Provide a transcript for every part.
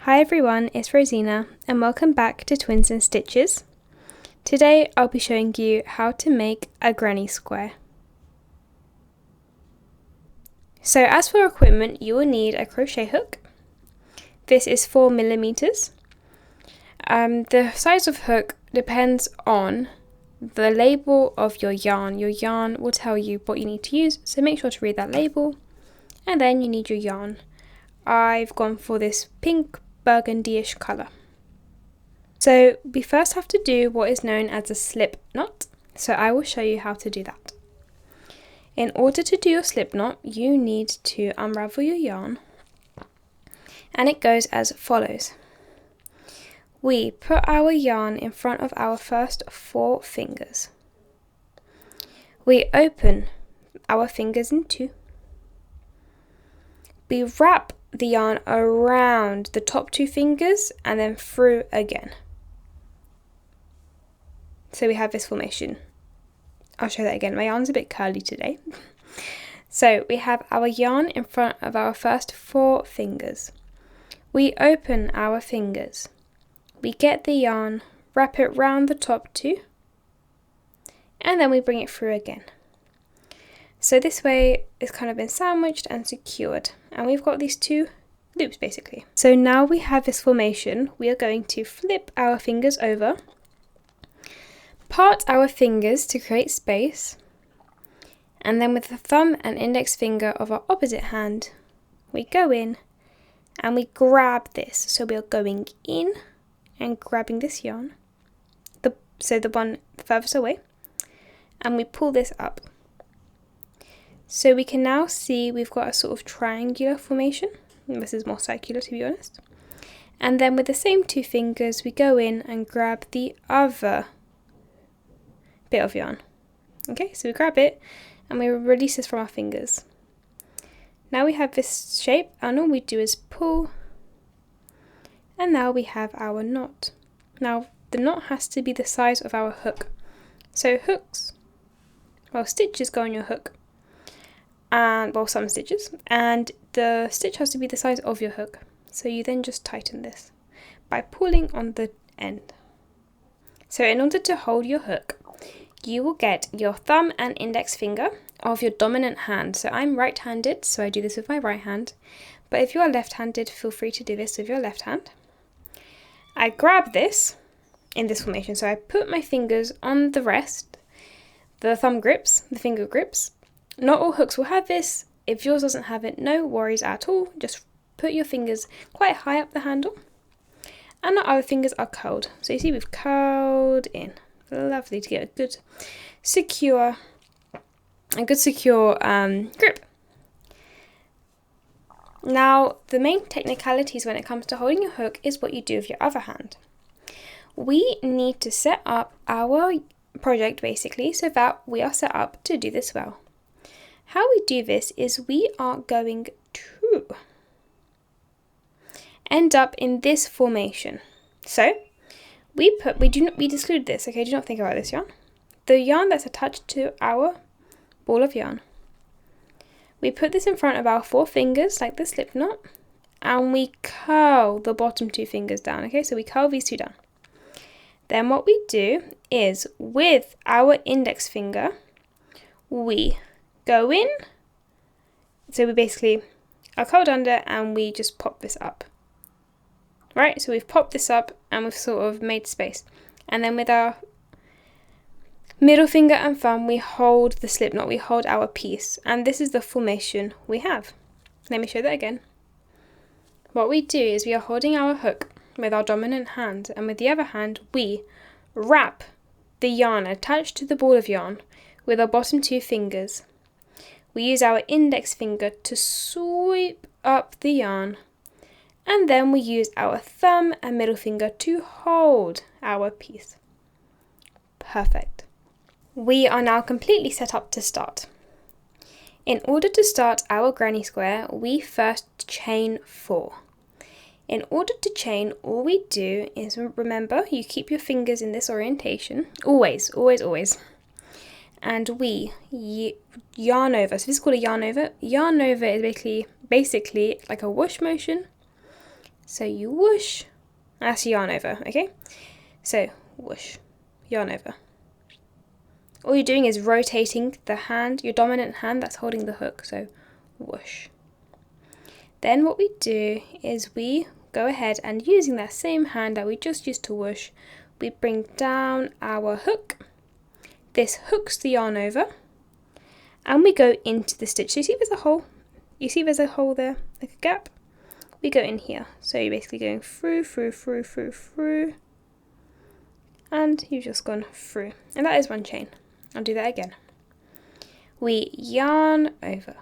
Hi everyone, it's Rosina and welcome back to Twins and Stitches. Today I'll be showing you how to make a granny square. So as for equipment, you will need a crochet hook. This is 4mm. The size of hook depends on the label of your yarn. Your yarn will tell you what you need to use, so make sure to read that label. And then you need your yarn. I've gone for this pink burgundy-ish colour. So we first have to do what is known as a slip knot, so I will show you how to do that. In order to do your slip knot, you need to unravel your yarn, and it goes as follows. We put our yarn in front of our first 4 fingers. We open our fingers in 2. We wrap the yarn around the top 2 fingers and then through again. So we have this formation. I'll show that again. My yarn's a bit curly today. So we have our yarn in front of our first 4 fingers. We open our fingers. We get the yarn, wrap it round the top 2, and then we bring it through again. So this way it's kind of been sandwiched and secured, and we've got these 2 loops basically. So now we have this formation, we are going to flip our fingers over, part our fingers to create space, and then with the thumb and index finger of our opposite hand, we go in and we grab this. So we are going in and grabbing this yarn, so the one furthest away, and we pull this up. So we can now see we've got a sort of triangular formation. This is more circular, to be honest. And then with the same 2 fingers, we go in and grab the other bit of yarn. Okay, so we grab it and we release this from our fingers. Now we have this shape, and all we do is pull, and now we have our knot. Now the knot has to be the size of our hook. So stitches go on your hook, and some stitches, and the stitch has to be the size of your hook. So you then just tighten this by pulling on the end. So in order to hold your hook, you will get your thumb and index finger of your dominant hand. So I'm right-handed, so I do this with my right hand, but if you are left-handed, feel free to do this with your left hand. I grab this in this formation, so I put my fingers on the rest, the thumb grips, the finger grips. Not all hooks will have this. If yours doesn't have it, no worries at all. Just put your fingers quite high up the handle, and our other fingers are curled. So you see we've curled in. Lovely, to get a good secure grip. Now the main technicalities when it comes to holding your hook is what you do with your other hand. We need to set up our project basically so that we are set up to do this well. How we do this is we are going to end up in this formation. So we exclude this, okay? Do not think about this yarn. The yarn that's attached to our ball of yarn. We put this in front of our 4 fingers like the slip knot, and we curl the bottom 2 fingers down, okay? So we curl these 2 down. Then what we do is with our index finger, we go in, so we basically are curled under and we just pop this up. Right, so we've popped this up and we've sort of made space. And then with our middle finger and thumb, we hold the slip knot, we hold our piece. And this is the formation we have. Let me show that again. What we do is we are holding our hook with our dominant hand, and with the other hand, we wrap the yarn attached to the ball of yarn with our bottom 2 fingers. We use our index finger to sweep up the yarn, and then we use our thumb and middle finger to hold our piece. Perfect. We are now completely set up to start. In order to start our granny square, we first chain 4. In order to chain, all we do is, remember, you keep your fingers in this orientation, always, always, always. And we yarn over. So this is called a yarn over. Yarn over is basically like a whoosh motion. So you whoosh, that's yarn over, okay? So whoosh, yarn over. All you're doing is rotating the hand, your dominant hand that's holding the hook, so whoosh. Then what we do is we go ahead and using that same hand that we just used to whoosh, we bring down our hook. This hooks the yarn over and we go into the stitch. So you see there's a hole? You see there's a hole there, like a gap? We go in here. So you're basically going through. And you've just gone through. And that is one chain. I'll do that again. We yarn over.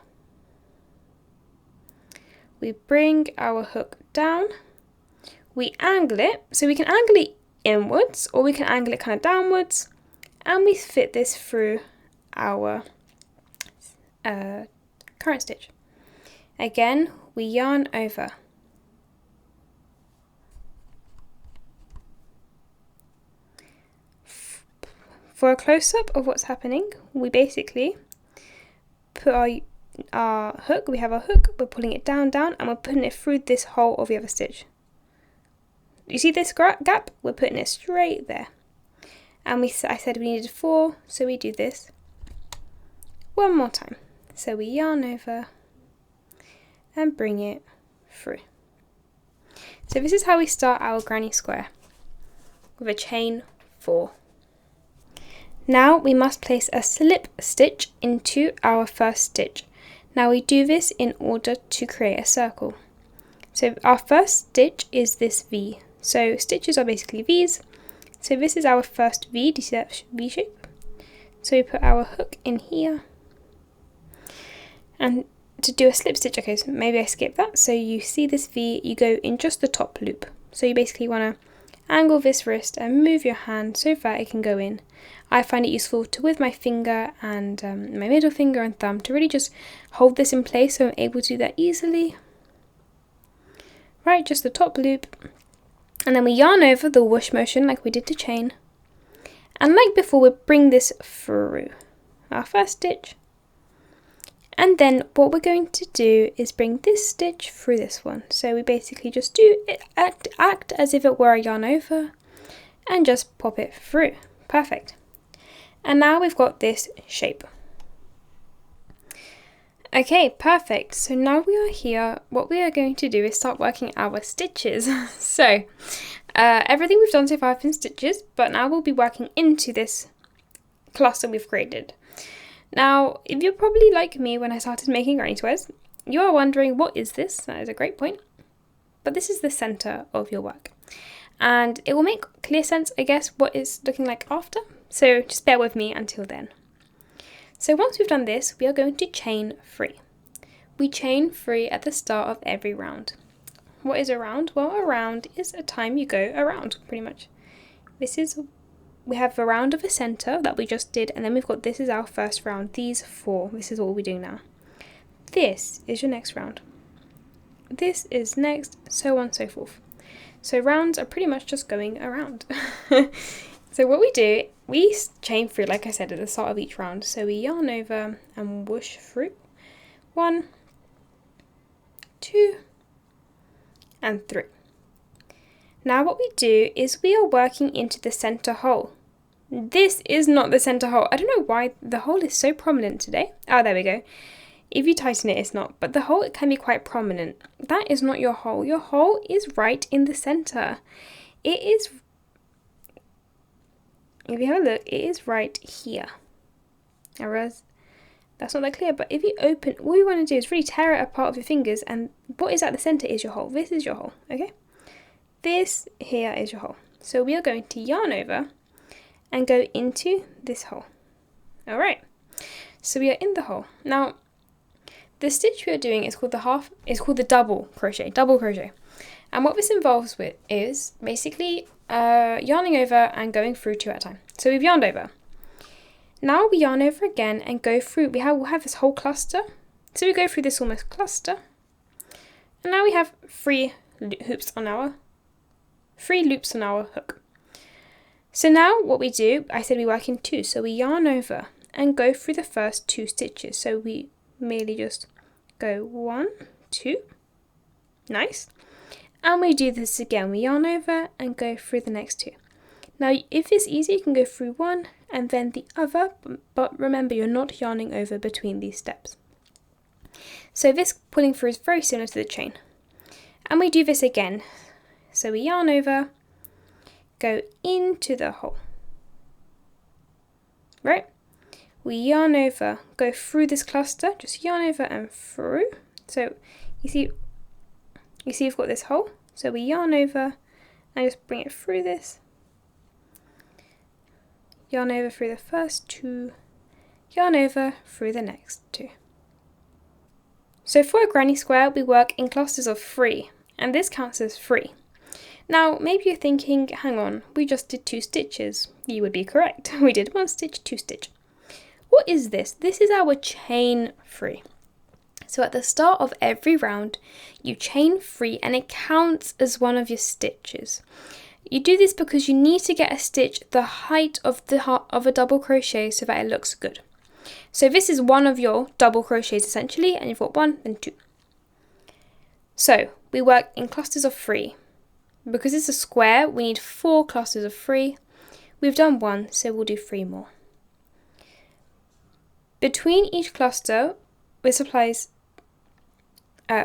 We bring our hook down. We angle it. So we can angle it inwards or we can angle it kind of downwards. And we fit this through our current stitch. Again, we yarn over. For a close-up of what's happening, we basically put our hook, we have our hook, we're pulling it down, and we're putting it through this hole of the other stitch. You see this gap? We're putting it straight there. And I said we needed 4, so we do this one more time. So we yarn over and bring it through. So this is how we start our granny square with a chain 4. Now we must place a slip stitch into our first stitch. Now we do this in order to create a circle. So our first stitch is this V. So stitches are basically V's. So this is our first V. Do you see that V shape? So we put our hook in here. And to do a slip stitch, okay, so maybe I skipped that. So you see this V, you go in just the top loop. So you basically want to angle this wrist and move your hand so that it can go in. I find it useful to, with my finger and my middle finger and thumb, to really just hold this in place so I'm able to do that easily. Right, just the top loop. And then we yarn over the whoosh motion like we did to chain. And like before, we bring this through our first stitch. And then what we're going to do is bring this stitch through this one. So we basically just do it, act as if it were a yarn over and just pop it through. Perfect. And now we've got this shape. Okay, perfect. So now we are here. What we are going to do is start working our stitches. So everything we've done so far have been stitches, but now we'll be working into this cluster we've created. Now, if you're probably like me when I started making granny squares, you are wondering, what is this? That is a great point. But this is the center of your work. And it will make clear sense, I guess, what it's looking like after. So just bear with me until then. So once we've done this, we are going to chain 3. We chain 3 at the start of every round. What is a round? Well, a round is a time you go around, pretty much. We have a round of a center that we just did, and then we've got, this is our first round, these 4, this is what we're doing now. This is your next round. This is next, so on and so forth. So rounds are pretty much just going around. So what we do, we chain 3, like I said, at the start of each round. So we yarn over and whoosh through. 1, 2, and 3. Now what we do is we are working into the center hole. This is not the center hole. I don't know why the hole is so prominent today. Oh, there we go. If you tighten it, it's not. But the hole, it can be quite prominent. That is not your hole. Your hole is right in the center. It is, if you have a look, it is right here. Whereas that's not that clear, but if you open, all you want to do is really tear it apart with your fingers, and what is at the center is your hole. This is your hole, okay? This here is your hole. So we are going to yarn over and go into this hole. All right, so we are in the hole. Now, the stitch we are doing is called the double crochet. And what this involves with is basically yarning over and going through 2 at a time. So we've yarned over. Now we yarn over again and go through. We'll have this whole cluster. So we go through this almost cluster. And now we have 3 loops on our hook. So now what we do, I said we work in 2. So we yarn over and go through the first 2 stitches. So we merely just go 1, 2. Nice. And we do this again. We yarn over and go through the next two. Now, if it's easy, you can go through one and then the other, but remember, you're not yarning over between these steps. So this pulling through is very similar to the chain. And we do this again. So we yarn over, go into the hole. Right? We yarn over, go through this cluster, just yarn over and through. So you see we've got this hole. So we yarn over and just bring it through this. Yarn over through the first two, yarn over through the next two. So for a granny square, we work in clusters of 3, and this counts as 3. Now, maybe you're thinking, hang on, we just did 2 stitches. You would be correct. We did 1 stitch, 2 stitch. What is this? This is our chain 3. So at the start of every round, you chain 3 and it counts as one of your stitches. You do this because you need to get a stitch the height of a double crochet so that it looks good. So this is one of your double crochets essentially, and you've got 1 and 2. So we work in clusters of 3. Because it's a square, we need 4 clusters of 3. We've done 1, so we'll do 3 more. Between each cluster, this applies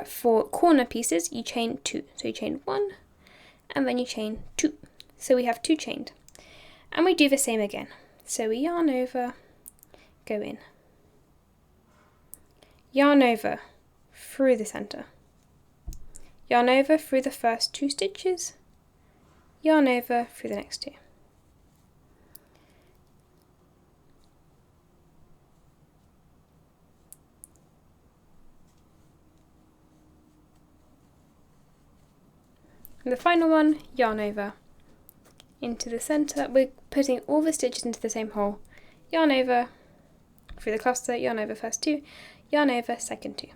for corner pieces, you chain 2. So you chain 1, and then you chain 2. So we have 2 chained. And we do the same again. So we yarn over, go in. Yarn over through the center. Yarn over through the first 2 stitches. Yarn over through the next 2. And the final one, yarn over into the center. We're putting all the stitches into the same hole. Yarn over through the cluster, yarn over first 2, yarn over second 2.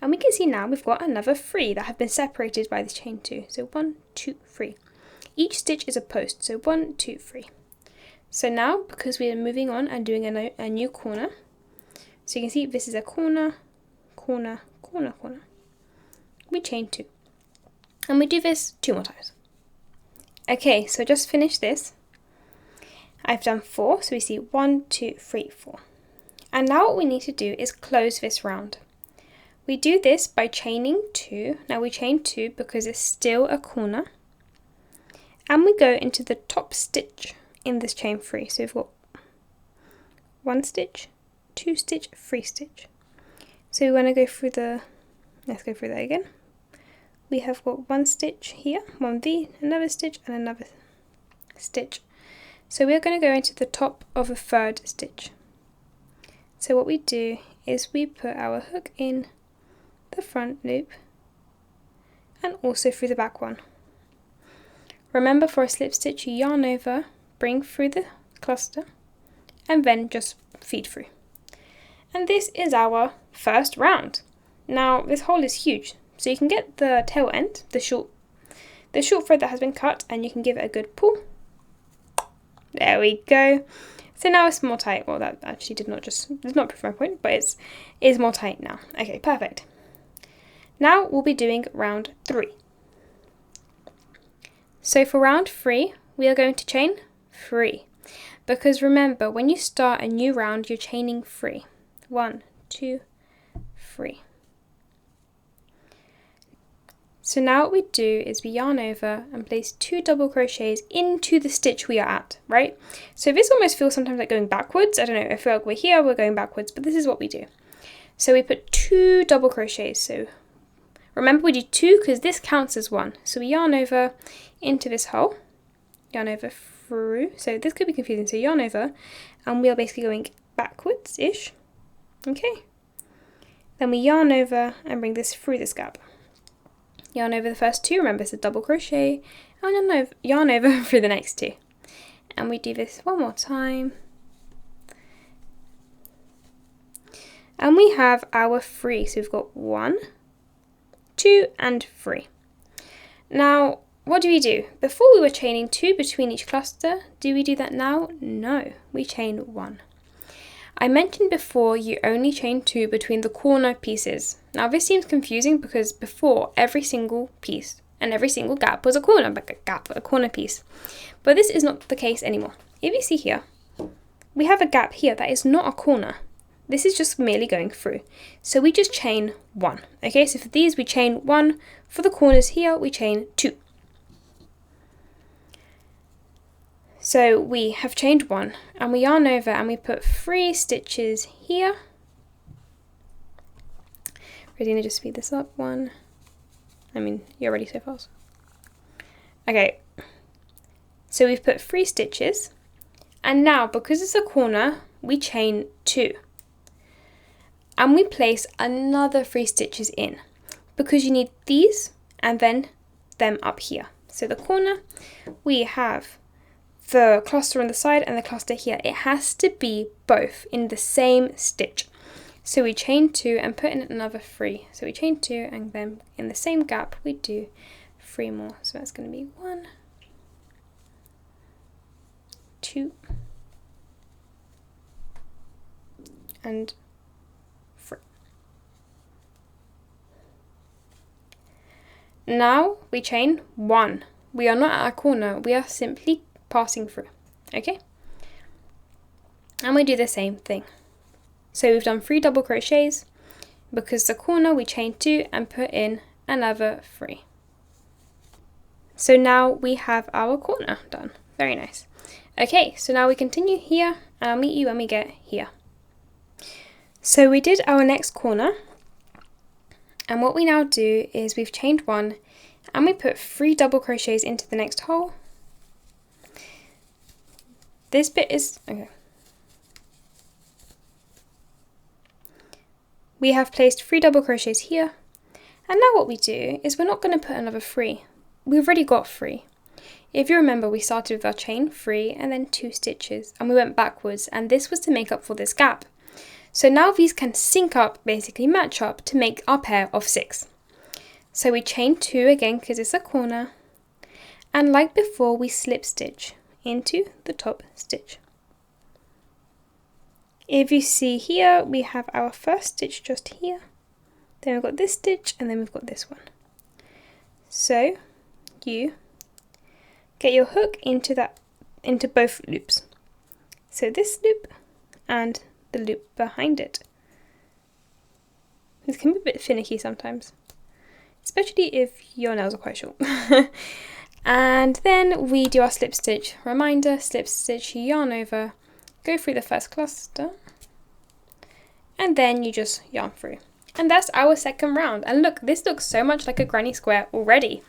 And we can see now we've got another 3 that have been separated by this chain 2. So 1, 2, 3. Each stitch is a post, so 1, 2, 3. So now, because we are moving on and doing a new corner, so you can see this is a corner, corner, corner, corner. We chain 2. And we do this 2 more times. Okay, so just finish this. I've done 4, so we see 1, 2, 3, 4. And now what we need to do is close this round. We do this by chaining 2. Now we chain 2 because it's still a corner. And we go into the top stitch in this chain 3. So we've got 1 stitch, 2 stitch, 3 stitch. So we want to go through let's go through that again. We have got 1 stitch here, 1 V, another stitch and another stitch. So we're going to go into the top of a 3rd stitch. So what we do is we put our hook in the front loop and also through the back one. Remember, for a slip stitch you yarn over, bring through the cluster and then just feed through. And this is our first round. Now this hole is huge, so you can get the tail end, the short thread that has been cut, and you can give it a good pull. There we go. So now it's more tight. Well, that actually did not prove my point, but it is more tight now. Okay, perfect. Now we'll be doing round 3. So for round 3, we are going to chain 3. Because remember, when you start a new round, you're chaining 3. 1, 2, 3. So now what we do is we yarn over and place 2 double crochets into the stitch we are at, right? So this almost feels sometimes like going backwards. I don't know, I feel like we're here, we're going backwards, but this is what we do. So we put 2 double crochets. So remember, we do 2 because this counts as 1. So we yarn over into this hole, yarn over through. So this could be confusing. So yarn over, and we are basically going backwards-ish. Okay. Then we yarn over and bring this through this gap. Yarn over the first 2, remember it's a double crochet, and yarn over through the next 2. And we do this one more time. And we have our 3, so we've got 1, 2 and 3. Now, what do? Before we were chaining 2 between each cluster. Do we do that now? No, we chain 1. I mentioned before you only chain 2 between the corner pieces. Now this seems confusing because before every single piece, and every single gap was a corner, like a corner piece. But this is not the case anymore. If you see here, we have a gap here that is not a corner. This is just merely going through. So we just chain 1. Okay, so for these we chain 1. For the corners here, we chain 2. So we have chained 1 and we yarn over and we put 3 stitches here. We're going to just speed this up. You're ready so fast. Okay, so we've put 3 stitches, and now because it's a corner, we chain 2. And we place another 3 stitches in, because you need these and then them up here. So the corner, we have the cluster on the side and the cluster here. It has to be both in the same stitch. So we chain 2 and put in another 3. So we chain 2 and then in the same gap we do 3 more. So that's going to be 1, 2, and 3. Now we chain 1. We are not at a corner, we are simply passing through. Okay? And we do the same thing. So we've done 3 double crochets, because the corner we chain 2 and put in another 3. So now we have our corner done. Very nice. Okay, so now we continue here and I'll meet you when we get here. So we did our next corner, and what we now do is we've chained 1 and we put 3 double crochets into the next hole. This bit is, okay. We have placed 3 double crochets here, and now what we do is we're not going to put another 3. We've already got 3. If you remember, we started with our chain 3 and then 2 stitches, and we went backwards, and this was to make up for this gap. So now these can sync up, basically match up, to make our pair of 6. So we chain 2 again because it's a corner, and like before we slip stitch into the top stitch. If you see here, we have our first stitch just here, then we've got this stitch, and then we've got this one. So you get your hook into both loops. So this loop and the loop behind it. This can be a bit finicky sometimes, especially if your nails are quite short. And then we do our slip stitch. Reminder, slip stitch, yarn over, go through the first cluster, and then you just yarn through. And that's our second round. And look, this looks so much like a granny square already.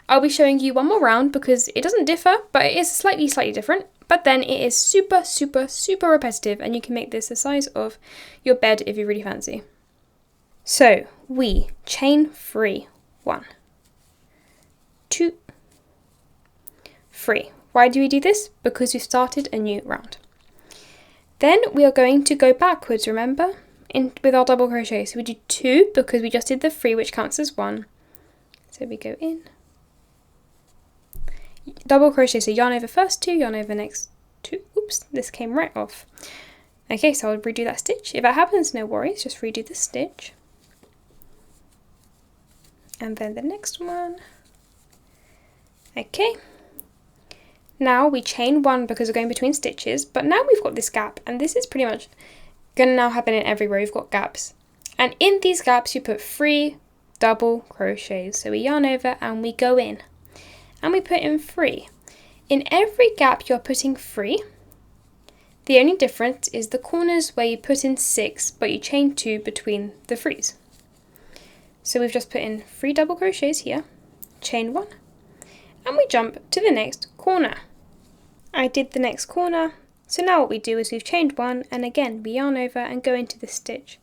I'll be showing you one more round because it doesn't differ, but it is slightly different. But then it is super, super, super repetitive, and you can make this the size of your bed if you really fancy. So we chain 3, 1, 2, 3. Why do we do this? Because we've started a new round. Then we are going to go backwards, remember, with our double crochet. So we do 2 because we just did the 3, which counts as 1. So we go in, double crochet, so yarn over first 2, yarn over next 2. Oops, this came right off. Okay, so I'll redo that stitch. If that happens, no worries, just redo the stitch. And then the next one. Okay. Now we chain 1 because we're going between stitches, but now we've got this gap, and this is pretty much going to now happen in every row. We've got gaps. And in these gaps you put 3 double crochets. So we yarn over and we go in. And we put in 3. In every gap you're putting 3. The only difference is the corners where you put in 6, but you chain 2 between the 3s. So we've just put in 3 double crochets here, chain 1, and we jump to the next corner. I did the next corner, so now what we do is we've chained 1, and again we yarn over and go into the stitch,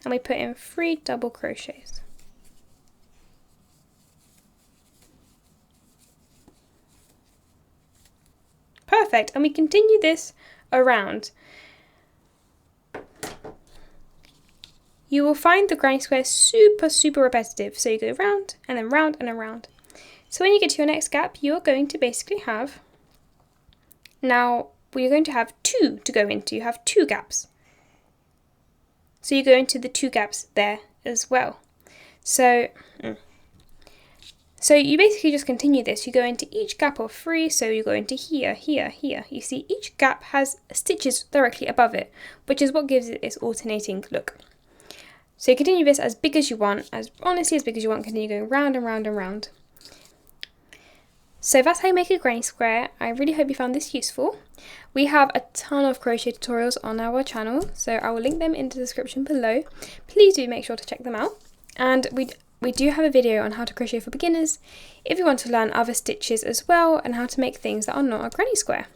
and we put in 3 double crochets. Perfect, and we continue this around. You will find the granny square super, super repetitive, so you go round and then round and around. So when you get to your next gap, you're going to basically have, now you're going to have 2 to go into. You have 2 gaps. So you go into the 2 gaps there as well. So So you basically just continue this. You go into each gap of 3, so you go into here, here, here. You see each gap has stitches directly above it, which is what gives it its alternating look. So you continue this as big as you want, honestly as big as you want, continue going round and round and round. So that's how you make a granny square. I really hope you found this useful. We have a ton of crochet tutorials on our channel, so I will link them in the description below. Please do make sure to check them out. And we do have a video on how to crochet for beginners if you want to learn other stitches as well and how to make things that are not a granny square.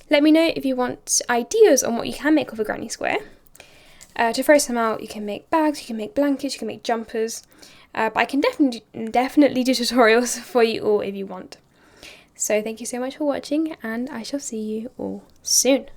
Let me know if you want ideas on what you can make with a granny square. To throw some out, you can make bags, you can make blankets, you can make jumpers, but I can definitely do tutorials for you all if you want. So thank you so much for watching, and I shall see you all soon.